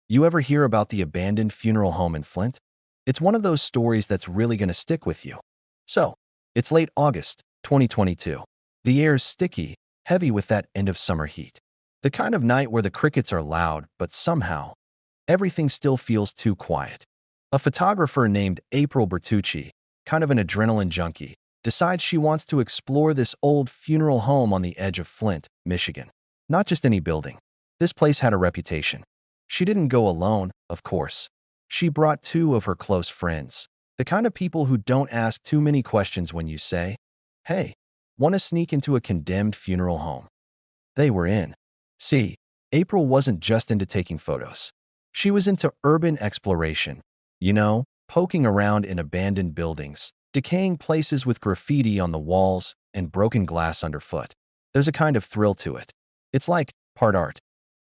You ever hear about the abandoned funeral home in Flint? It's one of those stories that's really going to stick with you. So, it's late August 2022. The air's sticky, heavy with that end of summer heat. The kind of night where the crickets are loud, but somehow, everything still feels too quiet. A photographer named April Bertucci, kind of an adrenaline junkie, decides she wants to explore this old funeral home on the edge of Flint, Michigan. Not just any building. This place had a reputation. She didn't go alone, of course. She brought two of her close friends, the kind of people who don't ask too many questions when you say, "Hey, want to sneak into a condemned funeral home?" They were in. See, April wasn't just into taking photos. She was into urban exploration. Poking around in abandoned buildings, decaying places with graffiti on the walls and broken glass underfoot. There's a kind of thrill to it. It's like part art,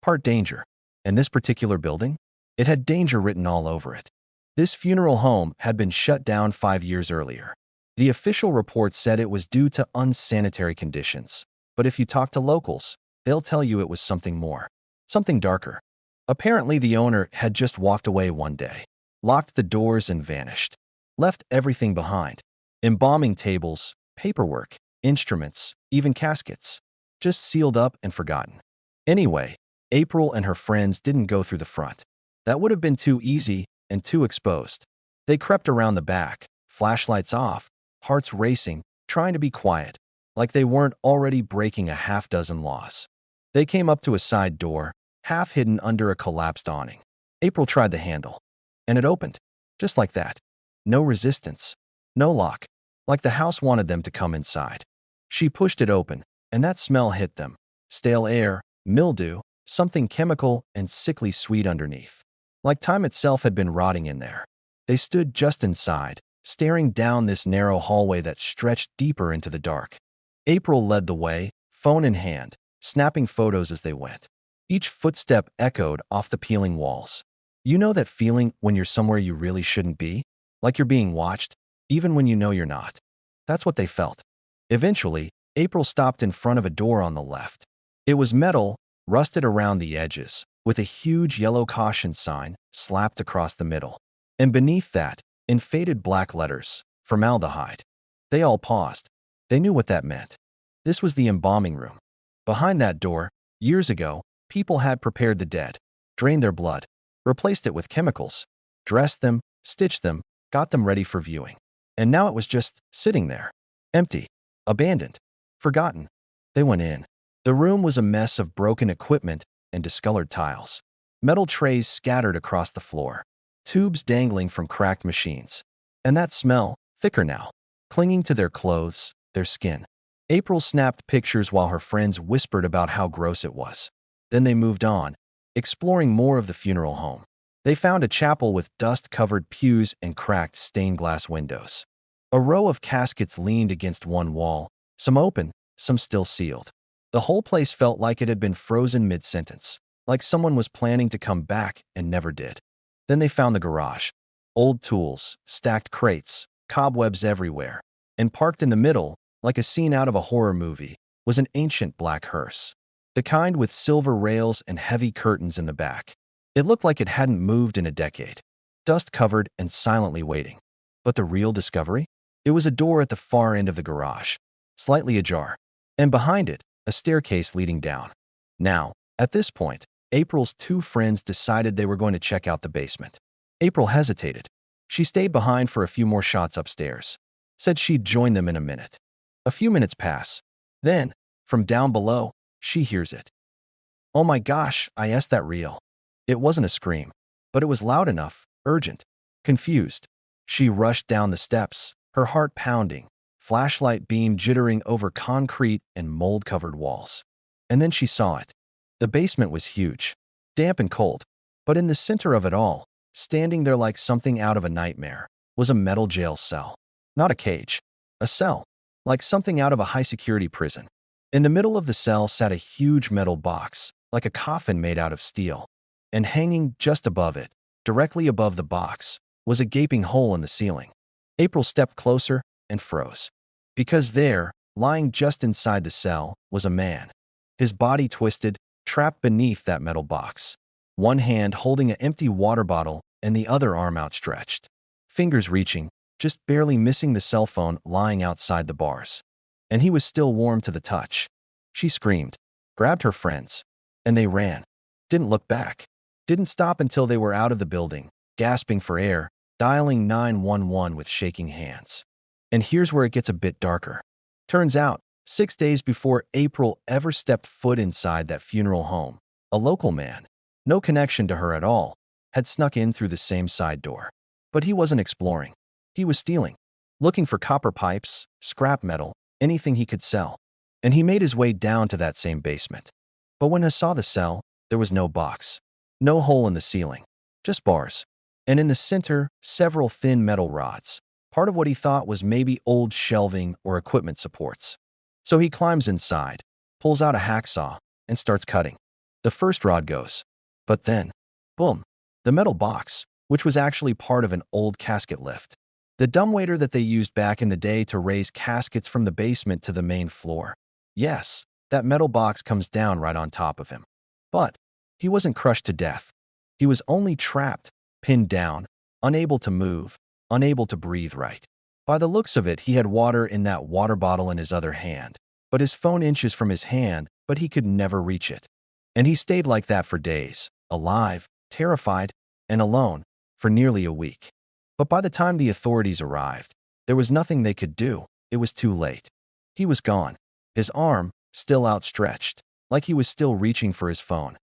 part danger. And this particular building? It had danger written all over it. This funeral home had been shut down 5 years earlier. The official report said it was due to unsanitary conditions. But if you talk to locals, they'll tell you it was something more. Something darker. Apparently, the owner had just walked away one day, locked the doors and vanished. Left everything behind. Embalming tables, paperwork, instruments, even caskets. Just sealed up and forgotten. Anyway, April and her friends didn't go through the front. That would have been too easy and too exposed. They crept around the back, flashlights off, hearts racing, trying to be quiet, like they weren't already breaking a half-dozen laws. They came up to a side door, half hidden under a collapsed awning. April tried the handle, and it opened, just like that. No resistance, no lock, like the house wanted them to come inside. She pushed it open, and that smell hit them. Stale air, mildew, something chemical and sickly sweet underneath. Like time itself had been rotting in there. They stood just inside, staring down this narrow hallway that stretched deeper into the dark. April led the way, phone in hand, snapping photos as they went. Each footstep echoed off the peeling walls. You know that feeling when you're somewhere you really shouldn't be? Like you're being watched, even when you know you're not. That's what they felt. Eventually, April stopped in front of a door on the left. It was metal, rusted around the edges, with a huge yellow caution sign slapped across the middle. And beneath that, in faded black letters, formaldehyde. They all paused. They knew what that meant. This was the embalming room. Behind that door, years ago, people had prepared the dead, drained their blood, replaced it with chemicals, dressed them, stitched them, got them ready for viewing. And now it was just sitting there, empty, abandoned, forgotten. They went in. The room was a mess of broken equipment and discolored tiles. Metal trays scattered across the floor. Tubes dangling from cracked machines. And that smell, thicker now, clinging to their clothes, their skin. April snapped pictures while her friends whispered about how gross it was. Then they moved on, exploring more of the funeral home. They found a chapel with dust-covered pews and cracked stained glass windows. A row of caskets leaned against one wall, some open, some still sealed. The whole place felt like it had been frozen mid-sentence, like someone was planning to come back and never did. Then they found the garage. Old tools, stacked crates, cobwebs everywhere. And parked in the middle, like a scene out of a horror movie, was an ancient black hearse. The kind with silver rails and heavy curtains in the back. It looked like it hadn't moved in a decade. Dust-covered and silently waiting. But the real discovery? It was a door at the far end of the garage, slightly ajar. And behind it, a staircase leading down. Now, at this point, April's two friends decided they were going to check out the basement. April hesitated. She stayed behind for a few more shots upstairs. Said she'd join them in a minute. A few minutes pass. Then, from down below, she hears it. "Oh my gosh, is that real?" It wasn't a scream, but it was loud enough, urgent, confused. She rushed down the steps, her heart pounding, flashlight beam jittering over concrete and mold-covered walls. And then she saw it. The basement was huge, damp and cold, but in the center of it all, standing there like something out of a nightmare, was a metal jail cell. Not a cage, a cell, like something out of a high-security prison. In the middle of the cell sat a huge metal box, like a coffin made out of steel. And hanging just above it, directly above the box, was a gaping hole in the ceiling. April stepped closer and froze. Because there, lying just inside the cell, was a man. His body twisted, trapped beneath that metal box. one hand holding an empty water bottle and the other arm outstretched. Fingers reaching, just barely missing the cell phone lying outside the bars. And he was still warm to the touch. She screamed, grabbed her friends, and they ran. Didn't look back. Didn't stop until they were out of the building, gasping for air, dialing 911 with shaking hands. And here's where it gets a bit darker. Turns out, 6 days before April ever stepped foot inside that funeral home, a local man, no connection to her at all, had snuck in through the same side door. But he wasn't exploring. He was stealing, looking for copper pipes, scrap metal, anything he could sell. And he made his way down to that same basement. But when he saw the cell, there was no box, no hole in the ceiling, just bars. And in the center, several thin metal rods, part of what he thought was maybe old shelving or equipment supports. So he climbs inside, pulls out a hacksaw, and starts cutting. The first rod goes. But then, boom, the metal box, which was actually part of an old casket lift. The dumbwaiter that they used back in the day to raise caskets from the basement to the main floor. Yes, that metal box comes down right on top of him. But he wasn't crushed to death. He was only trapped, pinned down, unable to move, unable to breathe right. By the looks of it, he had water in that water bottle in his other hand, but his phone inches from his hand, but he could never reach it. And he stayed like that for days, alive, terrified, and alone, for nearly a week. But by the time the authorities arrived, there was nothing they could do. It was too late. He was gone, his arm still outstretched, like he was still reaching for his phone.